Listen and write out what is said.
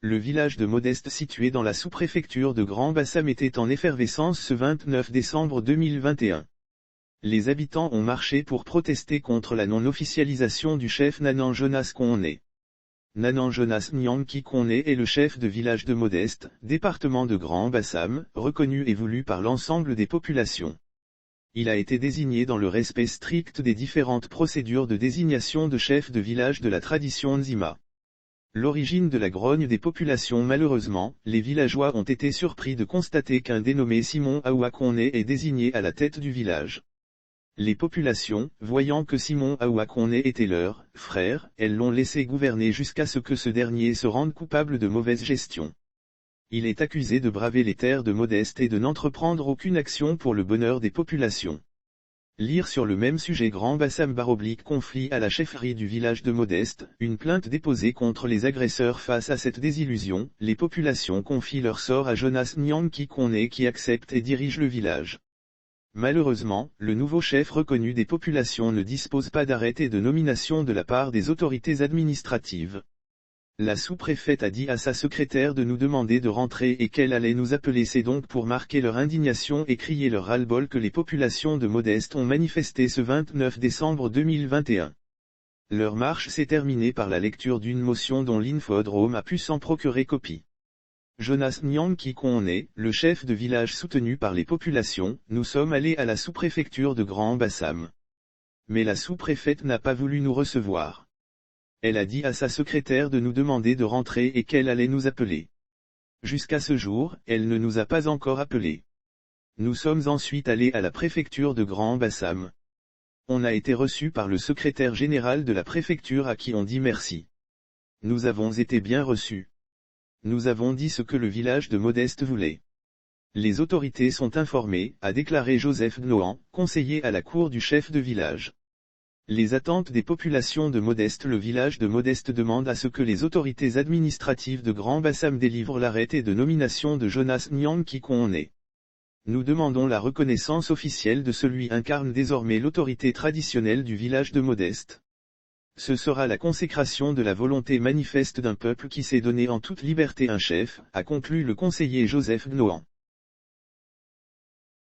Le village de Modeste situé dans la sous-préfecture de Grand Bassam était en effervescence ce 29 décembre 2021. Les habitants ont marché pour protester contre la non-officialisation du chef Nanan Jonas Koné. Nanan Jonas Nyanki Koné est le chef de village de Modeste, département de Grand Bassam, reconnu et voulu par l'ensemble des populations. Il a été désigné dans le respect strict des différentes procédures de désignation de chef de village de la tradition Nzima. L'origine de la grogne des populations. Malheureusement, les villageois ont été surpris de constater qu'un dénommé Simon Aoua Koné est désigné à la tête du village. Les populations, voyant que Simon Aoua Koné était leur frère, elles l'ont laissé gouverner jusqu'à ce que ce dernier se rende coupable de mauvaise gestion. Il est accusé de braver les terres de Modeste et de n'entreprendre aucune action pour le bonheur des populations. Lire sur le même sujet. Grand Bassam / conflit à la chefferie du village de Modeste, une plainte déposée contre les agresseurs. Face à cette désillusion, les populations confient leur sort à Jonas Nyanki Koné qui accepte et dirige le village. Malheureusement, le nouveau chef reconnu des populations ne dispose pas d'arrêté de nomination de la part des autorités administratives. La sous-préfète a dit à sa secrétaire de nous demander de rentrer et qu'elle allait nous appeler. C'est donc pour marquer leur indignation et crier leur ras-le-bol que les populations de Modeste ont manifesté ce 29 décembre 2021. Leur marche s'est terminée par la lecture d'une motion dont l'Infodrome a pu s'en procurer copie. Jonas Nyanki Koné, le chef de village soutenu par les populations, nous sommes allés à la sous-préfecture de Grand Bassam. Mais la sous-préfète n'a pas voulu nous recevoir. Elle a dit à sa secrétaire de nous demander de rentrer et qu'elle allait nous appeler. Jusqu'à ce jour, elle ne nous a pas encore appelés. Nous sommes ensuite allés à la préfecture de Grand Bassam. On a été reçus par le secrétaire général de la préfecture à qui on dit merci. Nous avons été bien reçus. Nous avons dit ce que le village de Modeste voulait. Les autorités sont informées, a déclaré Joseph Gnohan, conseiller à la cour du chef de village. Les attentes des populations de Modeste. Le village de Modeste demande à ce que les autorités administratives de Grand Bassam délivrent l'arrêté de nomination de Jonas Nyanki Koné. Nous demandons la reconnaissance officielle de celui incarne désormais l'autorité traditionnelle du village de Modeste. Ce sera la consécration de la volonté manifeste d'un peuple qui s'est donné en toute liberté un chef, a conclu le conseiller Joseph Gnohan.